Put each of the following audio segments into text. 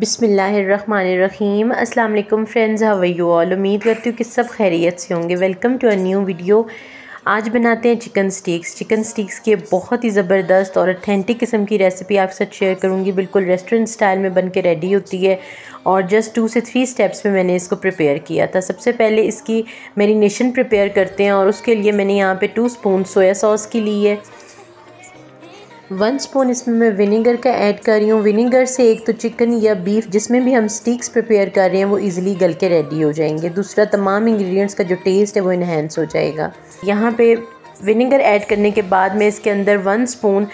बिस्मिल्लाहिर्रहमानिर्रहीम। अस्सलाम वालेकुम friends, how are you all. उम्मीद करती हूँ कि सब खैरियत से होंगे। Welcome to a new video. आज बनाते हैं चिकन स्टिक्स की बहुत ही ज़बरदस्त और ऑथेंटिक किस्म की रेसिपी आपके साथ शेयर करूँगी। बिल्कुल रेस्टोरेंट स्टाइल में बन के रेडी होती है और जस्ट 2 से 3 स्टेप्स में मैंने इसको प्रिपेयर किया था। सबसे पहले इसकी मैरिनेशन प्रिपेयर करते हैं और उसके लिए मैंने यहाँ पे 2 स्पून सोया सॉस की ली है। 1 स्पून इसमें मैं विनेगर का ऐड कर रही हूँ। विनेगर से एक तो चिकन या बीफ जिसमें भी हम स्टिक्स प्रिपेयर कर रहे हैं वो इजीली गल के रेडी हो जाएंगे। दूसरा, तमाम इंग्रेडिएंट्स का जो टेस्ट है वो इन्हेंस हो जाएगा। यहाँ पे विनेगर ऐड करने के बाद मैं इसके अंदर 1 स्पून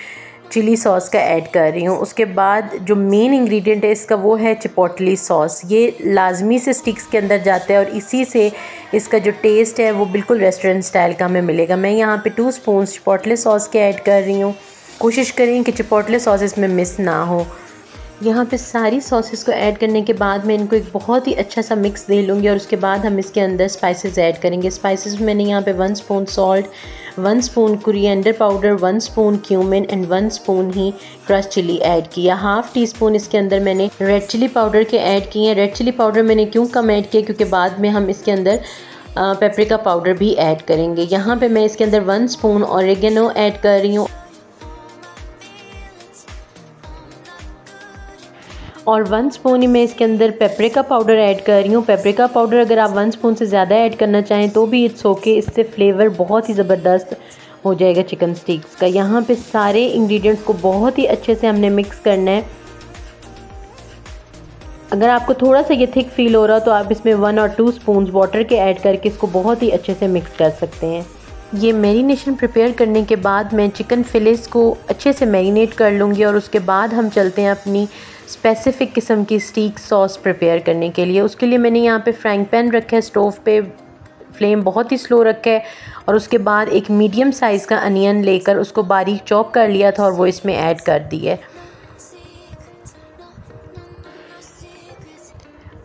चिली सॉस का ऐड कर रही हूँ। उसके बाद जो मेन इंग्रेडिएंट है इसका वो है चिपोटली सॉस। ये लाजमी से स्टिक्स के अंदर जाता है और इसी से इसका जो टेस्ट है वो बिल्कुल रेस्टोरेंट स्टाइल का हमें मिलेगा। मैं यहाँ पे 2 स्पून चिपोटली सॉस के ऐड कर रही हूँ। कोशिश करें कि चिपोटले सॉस इसमें मिस ना हो। यहाँ पे सारी सॉसेस को ऐड करने के बाद मैं इनको एक बहुत ही अच्छा सा मिक्स दे लूँगी और उसके बाद हम इसके अंदर स्पाइसेस ऐड करेंगे। स्पाइसेस मैंने यहाँ पे 1 spoon salt, 1 spoon coriander powder, 1 spoon cumin and 1 spoon ही क्रश चिली ऐड किया। हाफ़ टी स्पून इसके अंदर मैंने रेड चिली पाउडर के ऐड किए हैं। रेड चिली पाउडर मैंने क्यों कम ऐड किया, क्योंकि बाद में हम इसके अंदर पेपरिका पाउडर भी ऐड करेंगे। यहाँ पर मैं इसके अंदर 1 स्पून ऑरिगेनो ऐड कर रही हूँ और 1 स्पून ही मैं इसके अंदर पेपरिका पाउडर ऐड कर रही हूँ। पेपरिका पाउडर अगर आप 1 स्पून से ज़्यादा ऐड करना चाहें तो भी इट्स ओके, इससे फ्लेवर बहुत ही ज़बरदस्त हो जाएगा चिकन स्टिक्स का। यहाँ पे सारे इंग्रेडिएंट्स को बहुत ही अच्छे से हमने मिक्स करना है। अगर आपको थोड़ा सा ये थिक फील हो रहा तो आप इसमें 1 और 2 स्पून वाटर के ऐड करके इसको बहुत ही अच्छे से मिक्स कर सकते हैं। ये मैरिनेशन प्रिपेयर करने के बाद मैं चिकन फिलेट्स को अच्छे से मैरिनेट कर लूँगी और उसके बाद हम चलते हैं अपनी स्पेसिफ़िक किस्म की स्टिक सॉस प्रिपेयर करने के लिए। उसके लिए मैंने यहाँ पे फ्राइंग पैन रखा है, स्टोव पे फ्लेम बहुत ही स्लो रखा है और उसके बाद एक मीडियम साइज़ का अनियन लेकर उसको बारीक चॉप कर लिया था और वो इसमें ऐड कर दिया है।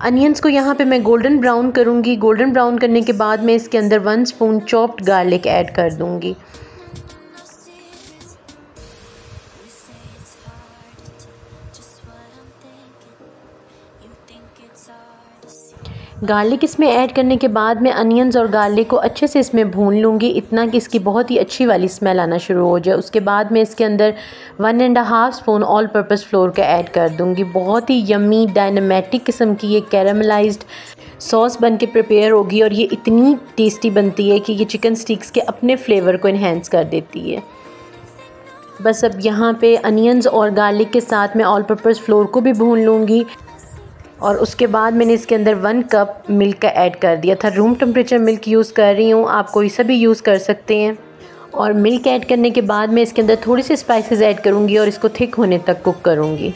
अनियंस को यहाँ पे मैं गोल्डन ब्राउन करूँगी। गोल्डन ब्राउन करने के बाद मैं इसके अंदर 1 स्पून चॉप्ड गार्लिक ऐड कर दूँगी। गार्लिक इसमें ऐड करने के बाद मैं अनियंस और गार्लिक को अच्छे से इसमें भून लूँगी, इतना कि इसकी बहुत ही अच्छी वाली स्मेल आना शुरू हो जाए। उसके बाद मैं इसके अंदर 1.5 स्पून ऑल पर्पस फ्लोर का ऐड कर दूँगी। बहुत ही यम्मी डायनामेटिक किस्म की ये कैरामलाइज्ड सॉस बन के प्रिपेयर होगी और ये इतनी टेस्टी बनती है कि ये चिकन स्टिक्स के अपने फ्लेवर को इन्हेंस कर देती है। बस अब यहाँ पे अनियंस और गार्लिक के साथ मैं ऑल पर्पस फ्लोर को भी भून लूँगी और उसके बाद मैंने इसके अंदर 1 कप मिल्क का ऐड कर दिया था। रूम टेम्परेचर मिल्क यूज़ कर रही हूँ, आप कोई सा भी यूज़ कर सकते हैं। और मिल्क ऐड करने के बाद मैं इसके अंदर थोड़ी सी स्पाइसेस ऐड करूँगी और इसको थिक होने तक कुक करूँगी।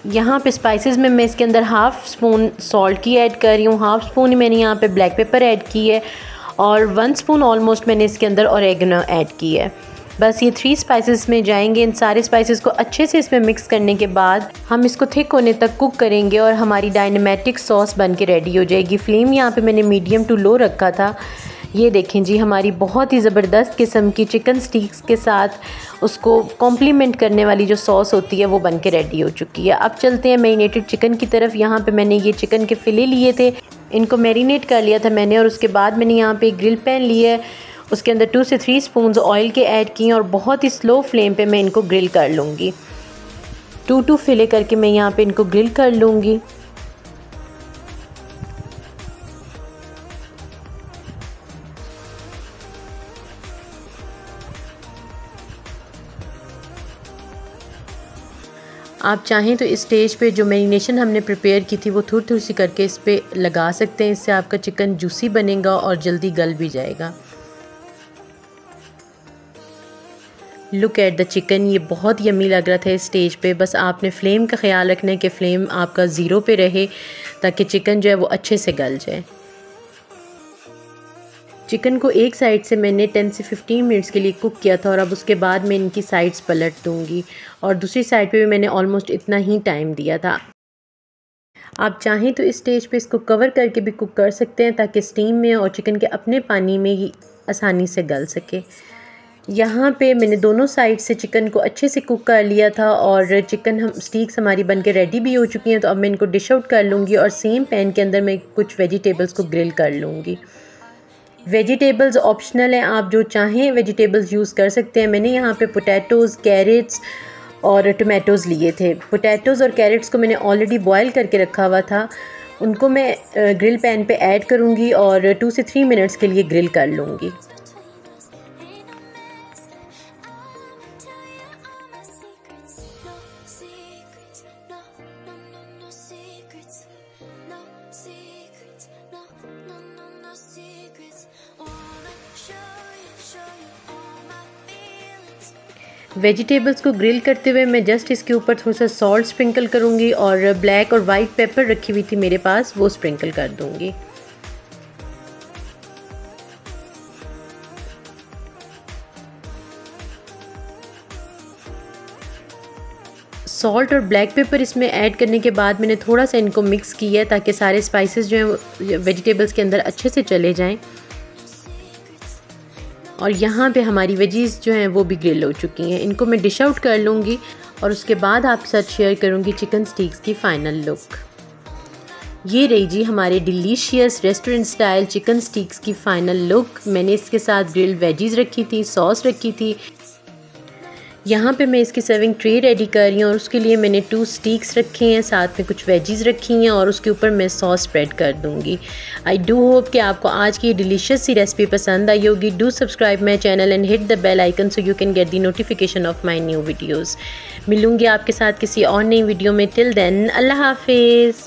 यहाँ पे स्पाइसेस में मैं इसके अंदर हाफ़ स्पून सॉल्ट की ऐड कर रही हूँ, हाफ़ स्पून ही मैंने यहाँ पे ब्लैक पेपर ऐड की है और 1 स्पून ऑलमोस्ट मैंने इसके अंदर ऑरिगेनो ऐड की है। बस ये 3 स्पाइसेस में जाएंगे। इन सारे स्पाइसेस को अच्छे से इसमें मिक्स करने के बाद हम इसको थिक होने तक कुक करेंगे और हमारी डायनामेटिक सॉस बन के रेडी हो जाएगी। फ्लेम यहाँ पे मैंने मीडियम टू लो रखा था। ये देखें जी, हमारी बहुत ही ज़बरदस्त किस्म की चिकन स्टिक्स के साथ उसको कॉम्प्लीमेंट करने वाली जो सॉस होती है वो बन के रेडी हो चुकी है। अब चलते हैं मैरिनेटेड चिकन की तरफ। यहाँ पे मैंने ये चिकन के फिले लिए थे, इनको मैरिनेट कर लिया था मैंने और उसके बाद मैंने यहाँ पे एक ग्रिल पैन लिया है, उसके अंदर 2 से 3 स्पून ऑयल के ऐड किए और बहुत ही स्लो फ्लेम पे मैं इनको ग्रिल कर लूँगी। 2 फिले करके मैं यहाँ पे इनको ग्रिल कर लूँगी। आप चाहें तो इस स्टेज पे जो मैरिनेशन हमने प्रिपेयर की थी वो थोड़ी थोड़ी सी करके इस पे लगा सकते हैं। इससे आपका चिकन जूसी बनेगा और जल्दी गल भी जाएगा। लुक एट द चिकन, ये बहुत यम्मी लग रहा था इस स्टेज पे। बस आपने फ्लेम का ख्याल रखना है कि फ्लेम आपका 0 पे रहे ताकि चिकन जो है वो अच्छे से गल जाए। चिकन को एक साइड से मैंने 10 से 15 मिनट्स के लिए कुक किया था और अब उसके बाद मैं इनकी साइड्स पलट दूँगी और दूसरी साइड पे भी मैंने ऑलमोस्ट इतना ही टाइम दिया था। आप चाहें तो इस स्टेज पे इसको कवर करके भी कुक कर सकते हैं ताकि स्टीम में और चिकन के अपने पानी में ही आसानी से गल सके। यहाँ पे मैंने दोनों साइड से चिकन को अच्छे से कुक कर लिया था और चिकन हम स्टीक्स हमारी बन के रेडी भी हो चुकी हैं। तो अब मैं इनको डिश आउट कर लूँगी और सेम पैन के अंदर मैं कुछ वेजिटेबल्स को ग्रिल कर लूँगी। वेजिटेबल्स ऑप्शनल हैं, आप जो चाहें वेजिटेबल्स यूज़ कर सकते हैं। मैंने यहाँ पे पोटैटोज़, कैरेट्स और टमाटोज़ लिए थे। पोटैटोज़ और कैरेट्स को मैंने ऑलरेडी बॉयल करके रखा हुआ था, उनको मैं ग्रिल पैन पे ऐड करूँगी और 2 से 3 मिनट्स के लिए ग्रिल कर लूँगी। वेजिटेबल्स को ग्रिल करते हुए मैं जस्ट इसके ऊपर थोड़ा सा सॉल्ट स्प्रिंकल करूँगी और ब्लैक और वाइट पेपर रखी हुई थी मेरे पास, वो स्प्रिंकल कर दूँगी। सॉल्ट और ब्लैक पेपर इसमें ऐड करने के बाद मैंने थोड़ा सा इनको मिक्स किया है ताकि सारे स्पाइसेस जो हैं वेजिटेबल्स के अंदर अच्छे से चले जाएं। और यहाँ पे हमारी वेजीज़ जो हैं वो भी ग्रिल हो चुकी हैं। इनको मैं डिश आउट कर लूँगी और उसके बाद आपके साथ शेयर करूँगी चिकन स्टीक्स की फ़ाइनल लुक। ये रही जी हमारे डिलीशियस रेस्टोरेंट स्टाइल चिकन स्टीक्स की फ़ाइनल लुक। मैंने इसके साथ ग्रिल्ड वेजीज़ रखी थी, सॉस रखी थी। यहाँ पे मैं इसकी सर्विंग ट्रे रेडी कर रही हूँ और उसके लिए मैंने 2 स्टीक्स रखे हैं, साथ में कुछ वेजीज़ रखी हैं और उसके ऊपर मैं सॉस स्प्रेड कर दूँगी। आई डू होप कि आपको आज की डिलीशियस सी रेसिपी पसंद आई होगी। Do subscribe my channel and hit the bell icon so you can get the notification of my new videos. मिलूँगी आपके साथ किसी और नई वीडियो में। टिल देन अल्लाह हाफिज़।